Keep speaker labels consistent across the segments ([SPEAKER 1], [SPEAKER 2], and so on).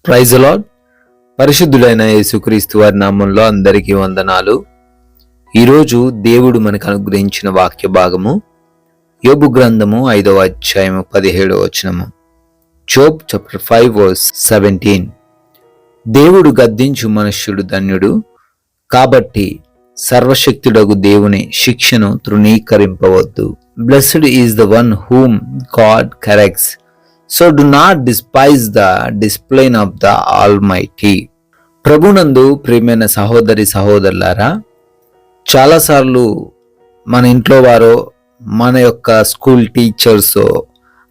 [SPEAKER 1] Praise the lord. పరిశుద్ధుడైన యేసుక్రీస్తు వారి నామంలో అందరికీ వందనాలు. ఈరోజు దేవుడు మనకు అనుగ్రహించిన వాక్య భాగము యోబు గ్రంథము 5వ అధ్యాయము 17వ వచనము. Job chapter 5 verse 17. దేవుడు గద్దించు మనుష్యుడు ధన్యుడు, కాబట్టి సర్వశక్తుడగు దేవుని శిక్షను తృణీకరింపవద్దు. Blessed is the one whom God corrects, so do not despise the discipline of the Almighty. ప్రభునందు ప్రియమైన సహోదరి సహోదరులారా, చాలాసార్లు మన ఇంట్లో వారో మన యొక్క స్కూల్ టీచర్స్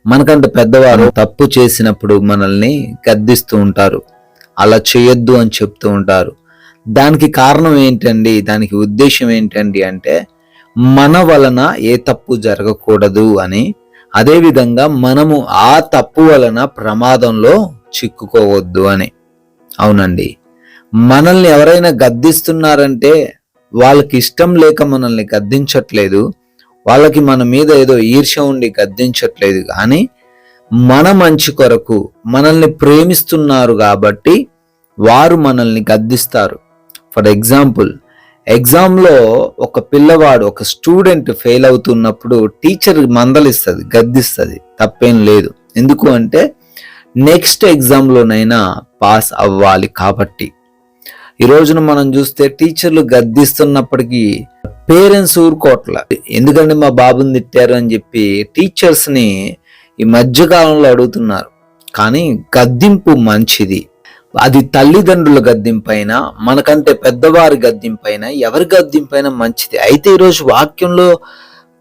[SPEAKER 1] మనకంటే పెద్దవారు తప్పు చేసినప్పుడు మనల్ని గద్దిస్తూ ఉంటారు, అలా చేయొద్దు అని చెప్తూ ఉంటారు. దానికి కారణం ఏంటండి, దానికి ఉద్దేశం ఏంటండి అంటే మన వలన ఏ తప్పు జరగకూడదు అని, అదేవిధంగా మనము ఆ తప్పు వలన ప్రమాదంలో చిక్కుకోవద్దు అని. అవునండి, మనల్ని ఎవరైనా గద్దిస్తున్నారంటే వాళ్ళకి ఇష్టం లేక మనల్ని గద్దించట్లేదు, వాళ్ళకి మన మీద ఏదో ఈర్ష్య ఉండి గద్దించట్లేదు, కానీ మన మంచి కొరకు మనల్ని ప్రేమిస్తున్నారు కాబట్టి వారు మనల్ని గద్దిస్తారు. ఫర్ ఎగ్జాంపుల్, ఎగ్జామ్లో ఒక పిల్లవాడు, ఒక స్టూడెంట్ ఫెయిల్ అవుతున్నప్పుడు టీచర్ మందలిస్తుంది, గద్దిస్తుంది, తప్పేం లేదు. ఎందుకు అంటే నెక్స్ట్ ఎగ్జామ్లోనైనా పాస్ అవ్వాలి కాబట్టి. ఈ రోజున మనం చూస్తే టీచర్లు గద్దిస్తున్నప్పటికీ పేరెంట్స్ ఊరుకోవట్ల. ఎందుకంటే మా బాబుని తిట్టారు అని చెప్పి టీచర్స్ని ఈ మధ్యకాలంలో అడుగుతున్నారు. కానీ గద్దింపు మంచిది. అది తల్లిదండ్రుల గద్దింపైనా, మనకంటే పెద్దవారి గద్దింపైనా, ఎవరి గద్దింపైనా మంచిది. అయితే ఈరోజు వాక్యంలో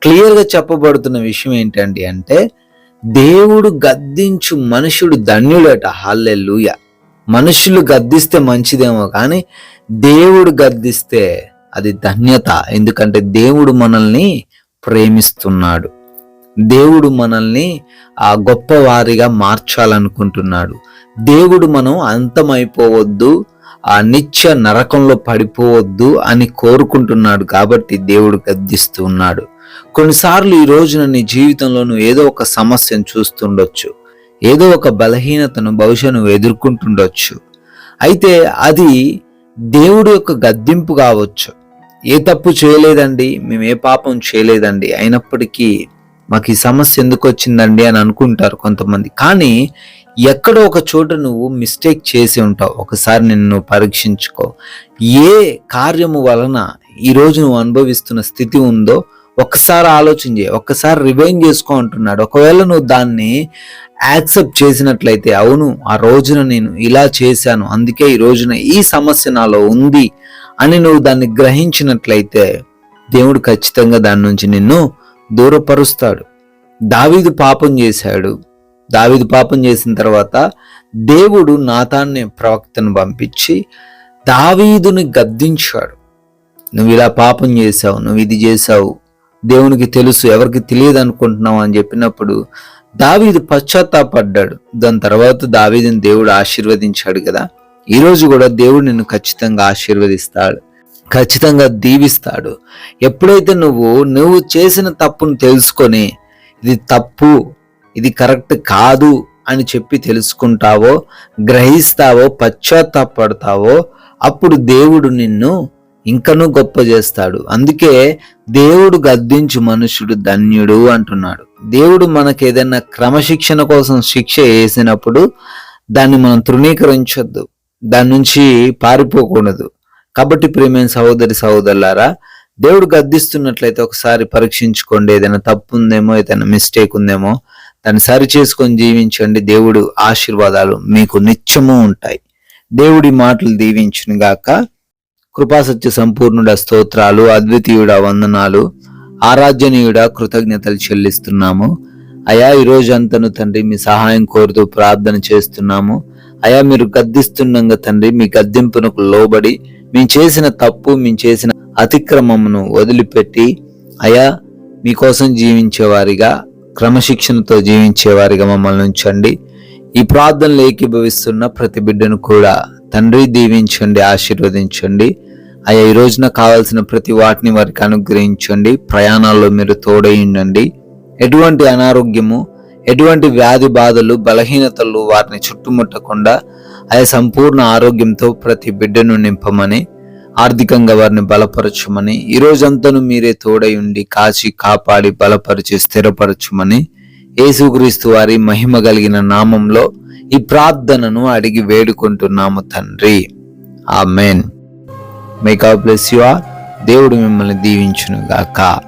[SPEAKER 1] క్లియర్గా చెప్పబడుతున్న విషయం ఏంటండి అంటే దేవుడు గద్దించు మనుషుడు ధన్యుడట. హల్లెలూయా. మనుషులు గద్దిస్తే మంచిదేమో, కానీ దేవుడు గద్దిస్తే అది ధన్యత. ఎందుకంటే దేవుడు మనల్ని ప్రేమిస్తున్నాడు, దేవుడు మనల్ని ఆ గొప్పవారిగా మార్చాలనుకుంటున్నాడు. దేవుడు మనం అంతమైపోవద్దు, ఆ నిత్య నరకంలో పడిపోవద్దు అని కోరుకుంటున్నాడు. కాబట్టి దేవుడు గద్దిస్తూ ఉన్నాడు. కొన్నిసార్లు ఈ రోజున నీ జీవితంలో నువ్వు ఏదో ఒక సమస్యను చూస్తుండొచ్చు, ఏదో ఒక బలహీనతను బహుశా నువ్వు ఎదుర్కొంటుండొచ్చు. అయితే అది దేవుడి యొక్క గద్దింపు కావచ్చు. ఏ తప్పు చేయలేదండి, మేము ఏ పాపం చేయలేదండి, అయినప్పటికీ మాకు ఈ సమస్య ఎందుకు వచ్చిందండి అని అనుకుంటారు కొంతమంది. కానీ ఎక్కడో ఒక చోట నువ్వు మిస్టేక్ చేసి ఉంటావు. ఒకసారి నిన్ను పరీక్షించుకో. ఏ కార్యము వలన ఈరోజు నువ్వు అనుభవిస్తున్న స్థితి ఉందో ఒక్కసారి ఆలోచన చేయి, ఒక్కసారి రివైండ్ చేసుకో అంటున్నాడు. ఒకవేళ నువ్వు దాన్ని యాక్సెప్ట్ చేసినట్లయితే, అవును ఆ రోజున నేను ఇలా చేశాను, అందుకే ఈ రోజున ఈ సమస్య నాలో ఉంది అని నువ్వు దాన్ని గ్రహించినట్లయితే దేవుడు ఖచ్చితంగా దాని నుంచి నిన్ను దూరపరుస్తాడు. దావీదు పాపం చేశాడు. దావీదు పాపం చేసిన తర్వాత దేవుడు నాతాన్ని ప్రవక్తను పంపించి దావీదుని గద్దించాడు. నువ్వు ఇలా పాపం చేశావు, నువ్వు ఇది చేశావు, దేవునికి తెలుసు, ఎవరికి తెలియదు అనుకుంటున్నావు అని చెప్పినప్పుడు దావీదు పశ్చాత్తాపడ్డాడు. దాని తర్వాత దావీదుని దేవుడు ఆశీర్వదించాడు కదా. ఈరోజు కూడా దేవుడు నిన్ను ఖచ్చితంగా ఆశీర్వదిస్తాడు, ఖచ్చితంగా దీవిస్తాడు. ఎప్పుడైతే నువ్వు చేసిన తప్పును తెలుసుకొని ఇది తప్పు, ఇది కరెక్ట్ కాదు అని చెప్పి తెలుసుకుంటావో, గ్రహిస్తావో, పశ్చాత్తాపడతావో, అప్పుడు దేవుడు నిన్ను ఇంకనూ గొప్ప చేస్తాడు. అందుకే దేవుడు గద్దించు మనుషుడు ధన్యుడు అంటున్నాడు. దేవుడు మనకు ఏదైనా క్రమశిక్షణ కోసం శిక్ష వేసినప్పుడు దాన్ని మనం తృణీకరించొద్దు, దాని నుంచి పారిపోకూడదు. కాబట్టి ప్రియమైన సహోదరి సహోదరులారా, దేవుడు గద్దిస్తున్నట్లయితే ఒకసారి పరీక్షించుకోండి. ఏదైనా తప్పు ఉందేమో, ఏదైనా మిస్టేక్ ఉందేమో, దాన్ని సరి చేసుకొని జీవించండి. దేవుడు ఆశీర్వాదాలు మీకు నిత్యము ఉంటాయి. దేవుడి మాటలు దీవించును గాక. కృపాసత్య సంపూర్ణుడ స్తోత్రాలు, అద్వితీయుడ వందనాలు, ఆరాధ్యనీయుడ కృతజ్ఞతలు చెల్లిస్తున్నాము. అయా ఈ రోజంతను తండ్రి మీ సహాయం కోరుతూ ప్రార్థన చేస్తున్నాము. అయా మీరు గద్దిస్తుండగా తండ్రి మీ గద్దింపునకు లోబడి మేము చేసిన తప్పు, మేము చేసిన అతిక్రమమును వదిలిపెట్టి అయా మీకోసం జీవించేవారిగా, క్రమశిక్షణతో జీవించేవారిగా మమ్మల్ని ఉంచండి. ఈ ప్రార్థనలు ఏకీభవిస్తున్న ప్రతి బిడ్డను కూడా తండ్రి దీవించండి, ఆశీర్వదించండి. అయ్యా ఈ రోజున కావాల్సిన ప్రతి వాటిని వారికి అనుగ్రహించండి. ప్రయాణాల్లో మీరు తోడై ఉండండి. ఎటువంటి అనారోగ్యము, ఎటువంటి వ్యాధి బాధలు బలహీనతలు వారిని చుట్టుముట్టకుండా ఆయా సంపూర్ణ ఆరోగ్యంతో ప్రతి బిడ్డను నింపమని, ఆర్థికంగా వారిని బలపరచుమని, ఈ రోజంతను మీరే తోడై ఉండి కాచి కాపాడి బలపరిచి స్థిరపరచుమని యేసుక్రీస్తు వారి మహిమ కలిగిన నామంలో ఈ ప్రార్థనను అడిగి వేడుకుంటున్నాము తండ్రి. Amen. May God bless you all. దేవుడు మిమ్మల్ని దీవించును గాక.